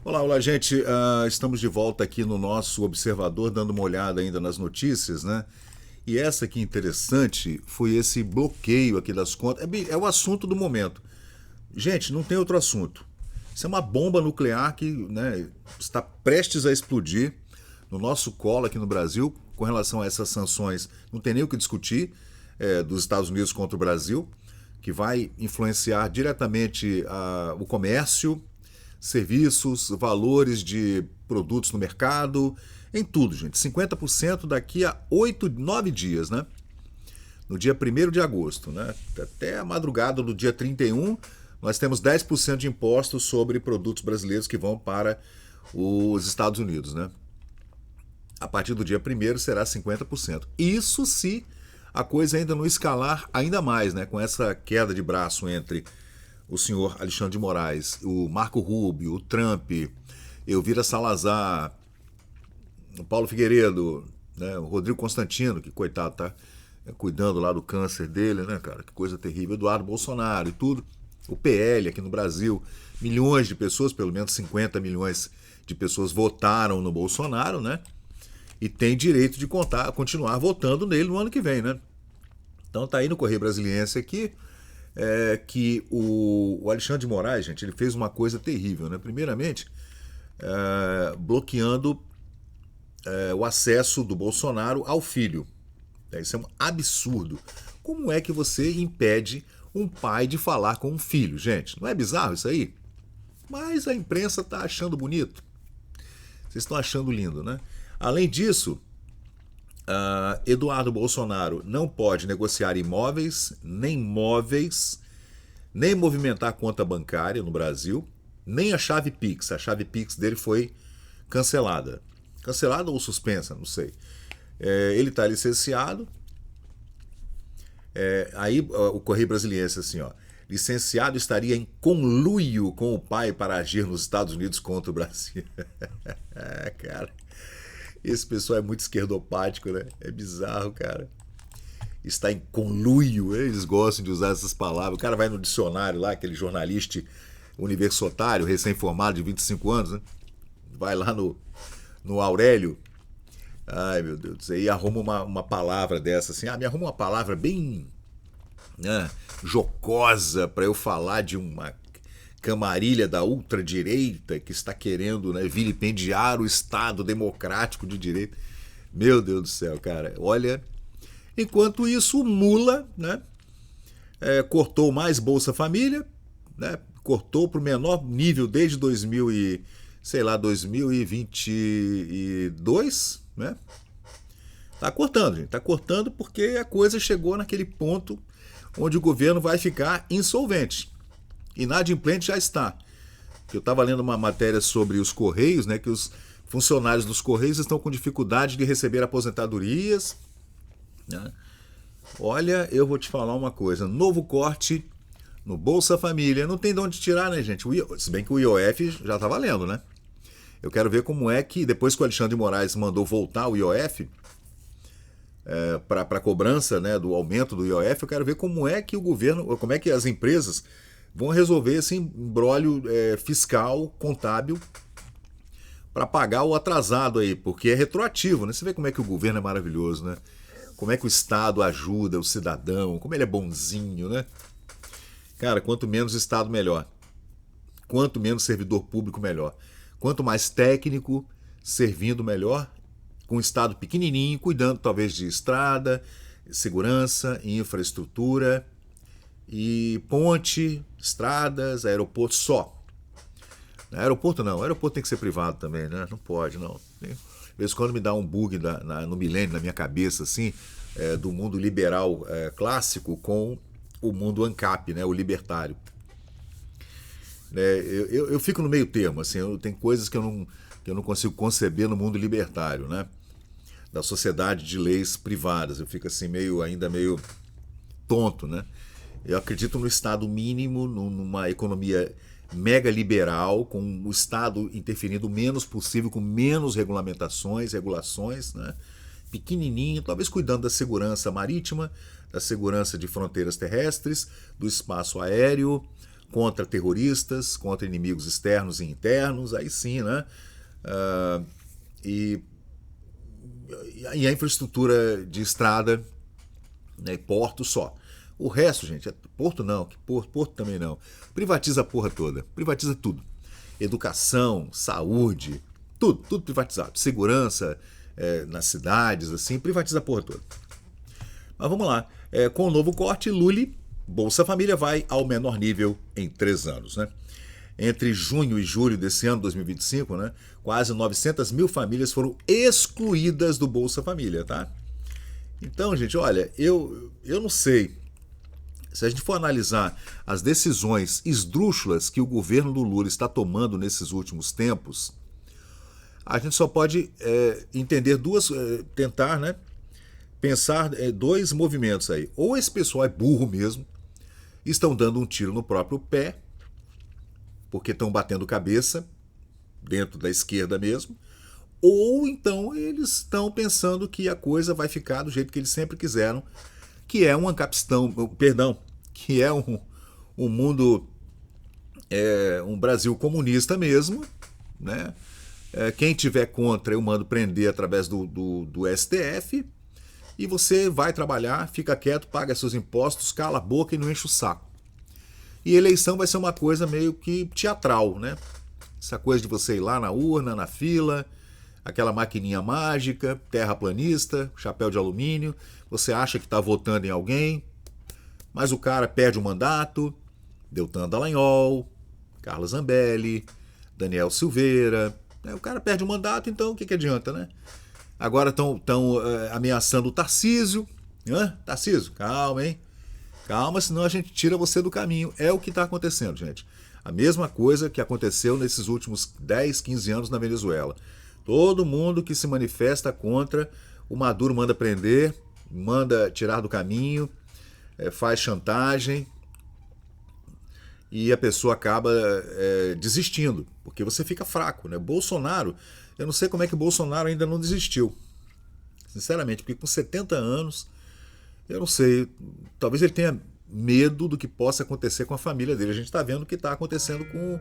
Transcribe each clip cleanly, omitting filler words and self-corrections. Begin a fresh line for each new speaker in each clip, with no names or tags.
Olá, olá, gente. Estamos de volta aqui no nosso Observador, dando uma olhada ainda nas notícias, né? E essa aqui interessante foi esse bloqueio aqui das contas. É o assunto do momento. Gente, não tem outro assunto. Isso é uma bomba nuclear que, né, está prestes a explodir no nosso colo aqui no Brasil com relação a essas sanções. Não tem nem o que discutir dos Estados Unidos contra o Brasil, que vai influenciar diretamente o comércio, serviços, valores de produtos no mercado, em tudo, gente. 50% daqui a 8, 9 dias, né? No dia 1º de agosto, né? Até a madrugada do dia 31, nós temos 10% de impostos sobre produtos brasileiros que vão para os Estados Unidos, né? A partir do dia 1º será 50%. Isso se a coisa ainda não escalar ainda mais, né? Com essa queda de braço entre o senhor Alexandre de Moraes, o Marco Rubio, o Trump, Elvira Salazar, o Paulo Figueiredo, né, o Rodrigo Constantino, que coitado tá cuidando lá do câncer dele, né, cara, que coisa terrível, Eduardo Bolsonaro e tudo, o PL aqui no Brasil, milhões de pessoas, pelo menos 50 milhões de pessoas votaram no Bolsonaro, né, e tem direito de continuar votando nele no ano que vem, né. Então tá aí no Correio Brasiliense aqui, que o Alexandre de Moraes, gente, ele fez uma coisa terrível, né? Primeiramente, bloqueando o acesso do Bolsonaro ao filho. Isso é um absurdo. Como é que você impede um pai de falar com um filho, gente? Não é bizarro isso aí? Mas a imprensa está achando bonito. Vocês estão achando lindo, né? Além disso, Eduardo Bolsonaro não pode negociar imóveis, nem móveis, nem movimentar conta bancária no Brasil, nem a chave Pix. A chave Pix dele foi cancelada. Cancelada ou suspensa, não sei. Ele está licenciado. Aí o Correio Brasiliense assim, ó. Licenciado estaria em conluio com o pai para agir nos Estados Unidos contra o Brasil. Cara, esse pessoal é muito esquerdopático, né? É bizarro, cara. Está em conluio, eles gostam de usar essas palavras. O cara vai no dicionário lá, aquele jornalista universitário, recém-formado de 25 anos, né? Vai lá no Aurélio. Ai, meu Deus do céu. E arruma uma palavra dessa assim. Me arruma uma palavra bem, né, jocosa para eu falar de uma camarilha da ultradireita que está querendo, né, vilipendiar o Estado democrático de direito. Meu Deus do céu, cara. Olha, enquanto isso, o Mula, né, cortou mais Bolsa Família, né, cortou para o menor nível desde 2022, né? Tá cortando, gente. Tá cortando porque a coisa chegou naquele ponto onde o governo vai ficar insolvente. Inadimplente já está. Eu estava lendo uma matéria sobre os Correios, né, que os funcionários dos Correios estão com dificuldade de receber aposentadorias, né? Olha, eu vou te falar uma coisa. Novo corte no Bolsa Família. Não tem de onde tirar, né, gente? Se bem que o IOF já está valendo, né? Eu quero ver como é que, depois que o Alexandre de Moraes mandou voltar o IOF, para cobrança, né, do aumento do IOF, eu quero ver como é que o governo, como é que as empresas vão resolver esse imbróglio fiscal, contábil, para pagar o atrasado aí, porque é retroativo, né? Você vê como é que o governo é maravilhoso, né? Como é que o Estado ajuda o cidadão, como ele é bonzinho, né? Cara, quanto menos Estado, melhor. Quanto menos servidor público, melhor. Quanto mais técnico, servindo melhor, com o Estado pequenininho, cuidando talvez de estrada, segurança, infraestrutura e ponte, estradas, aeroporto só. Aeroporto não, aeroporto tem que ser privado também, né? Não pode, não. De vez em quando me dá um bug no milênio, na minha cabeça, assim, do mundo liberal clássico com o mundo ANCAP, né? O libertário. Eu fico no meio termo, assim, tem coisas que eu não consigo conceber no mundo libertário, né? Da sociedade de leis privadas. Eu fico assim ainda meio tonto, né? Eu acredito no Estado mínimo, numa economia mega liberal, com o Estado interferindo o menos possível, com menos regulações, né? Pequenininho, talvez cuidando da segurança marítima, da segurança de fronteiras terrestres, do espaço aéreo, contra terroristas, contra inimigos externos e internos, aí sim, né? Ah, e, e a infraestrutura de estrada, né, e porto só. O resto, gente, porto não, porto também não. Privatiza a porra toda, privatiza tudo. Educação, saúde, tudo privatizado. Segurança nas cidades, assim, privatiza a porra toda. Mas vamos lá. Com o novo corte, Lully, Bolsa Família vai ao menor nível em 3 anos, né? Entre junho e julho desse ano, 2025, né, quase 900 mil famílias foram excluídas do Bolsa Família, tá? Então, gente, olha, eu não sei. Se a gente for analisar as decisões esdrúxulas que o governo do Lula está tomando nesses últimos tempos, a gente só pode entender tentar, né, pensar dois movimentos aí. Ou esse pessoal é burro mesmo, estão dando um tiro no próprio pé, porque estão batendo cabeça dentro da esquerda mesmo, ou então eles estão pensando que a coisa vai ficar do jeito que eles sempre quiseram, que é um ancapistão, perdão, que é um mundo, um Brasil comunista mesmo, né? Quem tiver contra eu mando prender através do STF, e você vai trabalhar, fica quieto, paga seus impostos, cala a boca e não enche o saco. E eleição vai ser uma coisa meio que teatral, né? Essa coisa de você ir lá na urna, na fila, aquela maquininha mágica, terraplanista, chapéu de alumínio, você acha que está votando em alguém, mas o cara perde o mandato, Deltan Dallagnol, Carla Zambelli, Daniel Silveira, o cara perde o mandato, então o que adianta, né? Agora estão ameaçando o Tarcísio, Tarcísio, calma, hein? Calma, senão a gente tira você do caminho. É o que está acontecendo, gente. A mesma coisa que aconteceu nesses últimos 10, 15 anos na Venezuela. Todo mundo que se manifesta contra, o Maduro manda prender, manda tirar do caminho, faz chantagem e a pessoa acaba desistindo, porque você fica fraco, né? Bolsonaro, eu não sei como é que o Bolsonaro ainda não desistiu, sinceramente, porque com 70 anos, eu não sei, talvez ele tenha medo do que possa acontecer com a família dele. A gente está vendo o que está acontecendo com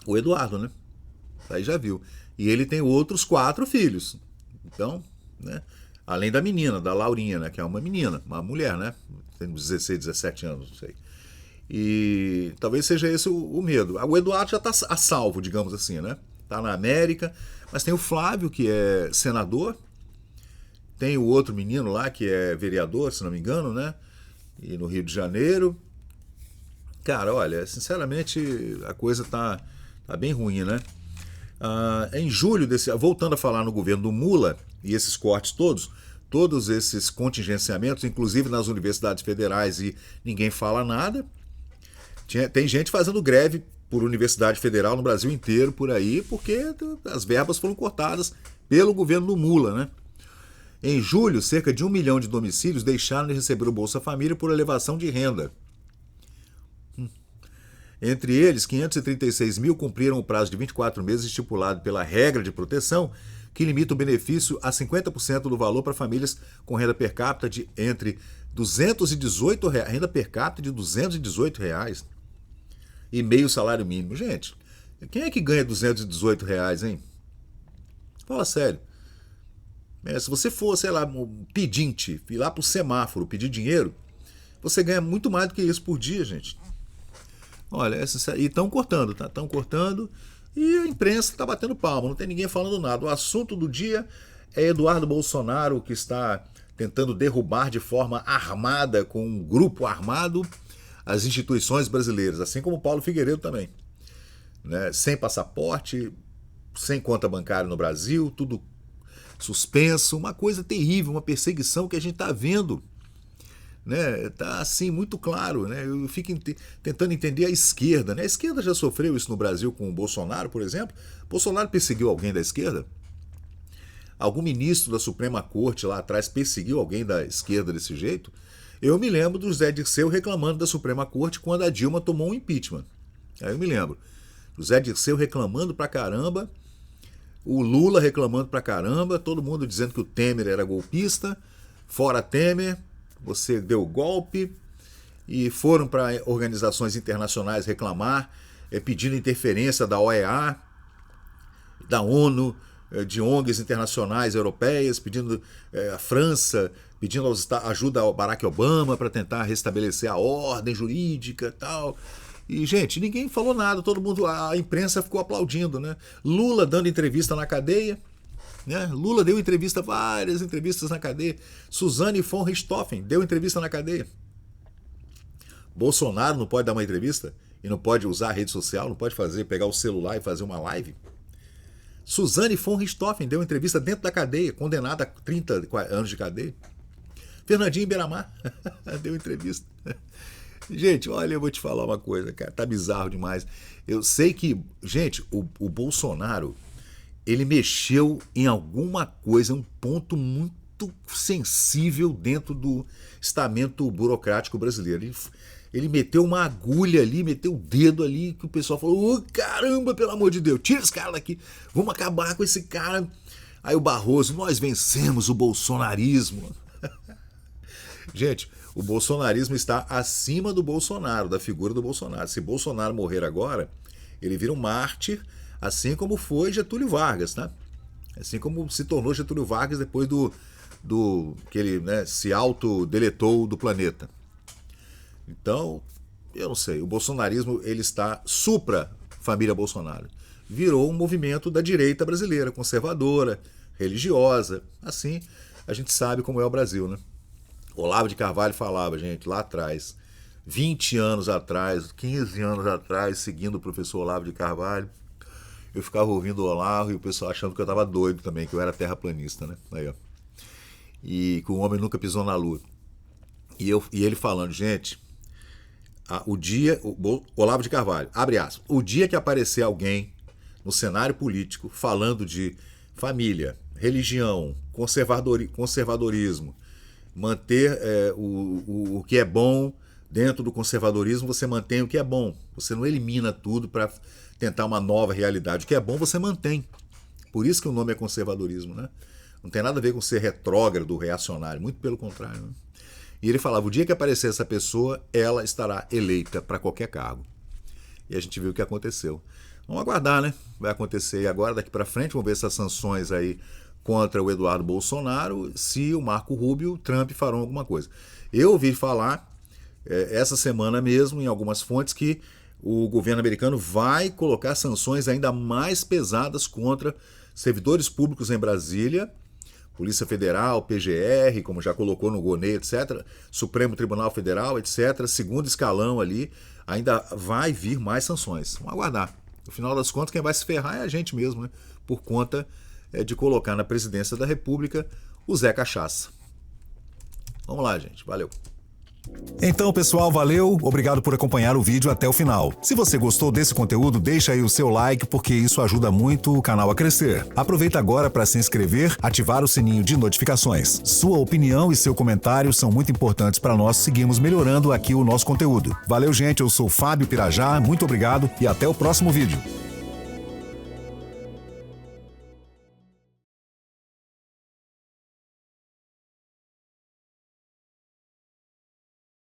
o Eduardo, né? Aí já viu. E ele tem outros 4 filhos. Então, né? Além da menina, da Laurinha, né? Que é uma menina, uma mulher, né? Tem 16, 17 anos, não sei. E talvez seja esse o medo. O Eduardo já está a salvo, digamos assim, né? Está na América. Mas tem o Flávio, que é senador. Tem o outro menino lá, que é vereador, se não me engano, né? E no Rio de Janeiro. Cara, olha, sinceramente, a coisa tá bem ruim, né? Em julho voltando a falar no governo do Mula e esses cortes todos esses contingenciamentos, inclusive nas universidades federais, e ninguém fala nada. Tem gente fazendo greve por universidade federal no Brasil inteiro, por aí, porque as verbas foram cortadas pelo governo do Mula, né? Em julho, cerca de 1 milhão de domicílios deixaram de receber o Bolsa Família por elevação de renda. Entre eles, 536 mil cumpriram o prazo de 24 meses estipulado pela regra de proteção, que limita o benefício a 50% do valor para famílias com renda per capita de entre R$ renda per capita de R$ 218 e meio salário mínimo. Gente, quem é que ganha R$ 218, hein? Fala sério. Se você for, sei lá, um pedinte, ir lá pro semáforo pedir dinheiro, você ganha muito mais do que isso por dia, gente. Olha, e estão cortando, tá? Estão cortando e a imprensa está batendo palma, não tem ninguém falando nada. O assunto do dia é Eduardo Bolsonaro, que está tentando derrubar de forma armada, com um grupo armado, as instituições brasileiras, assim como Paulo Figueiredo também. Né? Sem passaporte, sem conta bancária no Brasil, tudo suspenso, uma coisa terrível, uma perseguição que a gente está vendo, né? Tá assim muito claro, né? Eu fico tentando entender a esquerda, né? A esquerda já sofreu isso no Brasil com o Bolsonaro, por exemplo. Bolsonaro perseguiu alguém da esquerda? Algum ministro da Suprema Corte lá atrás perseguiu alguém da esquerda desse jeito? Eu me lembro do Zé Dirceu reclamando da Suprema Corte quando a Dilma tomou um impeachment. Aí eu me lembro. O Zé Dirceu reclamando pra caramba, o Lula reclamando pra caramba, todo mundo dizendo que o Temer era golpista, fora Temer, você deu golpe, e foram para organizações internacionais reclamar, pedindo interferência da OEA, da ONU, de ONGs internacionais europeias, pedindo a França, pedindo ajuda ao Barack Obama para tentar restabelecer a ordem jurídica e tal. E, gente, ninguém falou nada, todo mundo, a imprensa ficou aplaudindo, né? Lula dando entrevista na cadeia, né? Lula deu várias entrevistas na cadeia. Suzane von Richthofen deu entrevista na cadeia. Bolsonaro não pode dar uma entrevista e não pode usar a rede social, não pode pegar o celular e fazer uma live. Suzane von Richthofen deu entrevista dentro da cadeia, condenada a 30 anos de cadeia. Fernandinho Beiramar deu entrevista. Gente, olha, eu vou te falar uma coisa, cara, tá bizarro demais. Eu sei que, gente, o Bolsonaro, ele mexeu em alguma coisa, um ponto muito sensível dentro do estamento burocrático brasileiro. Ele meteu uma agulha ali, meteu o dedo ali, que o pessoal falou, caramba, pelo amor de Deus, tira esse cara daqui, vamos acabar com esse cara. Aí o Barroso, nós vencemos o bolsonarismo. Gente, o bolsonarismo está acima do Bolsonaro, da figura do Bolsonaro. Se Bolsonaro morrer agora, ele vira um mártir, assim como foi Getúlio Vargas, tá? Assim como se tornou Getúlio Vargas depois que ele, né, se autodeletou do planeta. Então, eu não sei, o bolsonarismo ele está supra família Bolsonaro. Virou um movimento da direita brasileira, conservadora, religiosa. Assim, a gente sabe como é o Brasil, né? Olavo de Carvalho falava, gente, lá atrás, 20 anos atrás, 15 anos atrás, seguindo o professor Olavo de Carvalho, eu ficava ouvindo o Olavo e o pessoal achando que eu estava doido também, que eu era terraplanista, né? Aí, ó. E que o homem nunca pisou na lua. E ele falando, gente, Olavo de Carvalho, abre aspas, o dia que aparecer alguém no cenário político falando de família, religião, conservadorismo, manter o que é bom dentro do conservadorismo, você mantém o que é bom. Você não elimina tudo para tentar uma nova realidade. O que é bom você mantém. Por isso que o nome é conservadorismo, né? Não tem nada a ver com ser retrógrado, reacionário, muito pelo contrário, né? E ele falava, o dia que aparecer essa pessoa, ela estará eleita para qualquer cargo. E a gente viu o que aconteceu. Vamos aguardar, né? Vai acontecer agora, daqui para frente, vamos ver essas sanções aí contra o Eduardo Bolsonaro, se o Marco Rubio e o Trump farão alguma coisa. Eu ouvi falar, essa semana mesmo, em algumas fontes, que o governo americano vai colocar sanções ainda mais pesadas contra servidores públicos em Brasília, Polícia Federal, PGR, como já colocou no Gonê, etc., Supremo Tribunal Federal, etc., segundo escalão ali, ainda vai vir mais sanções. Vamos aguardar. No final das contas, quem vai se ferrar é a gente mesmo, né? Por conta de colocar na presidência da República o Zé Cachaça. Vamos lá, gente. Valeu.
Então, pessoal, valeu, obrigado por acompanhar o vídeo até o final. Se você gostou desse conteúdo, deixa aí o seu like, porque isso ajuda muito o canal a crescer. Aproveita agora para se inscrever, ativar o sininho de notificações. Sua opinião e seu comentário são muito importantes para nós seguirmos melhorando aqui o nosso conteúdo. Valeu, gente, eu sou Fábio Pirajá, muito obrigado e até o próximo vídeo.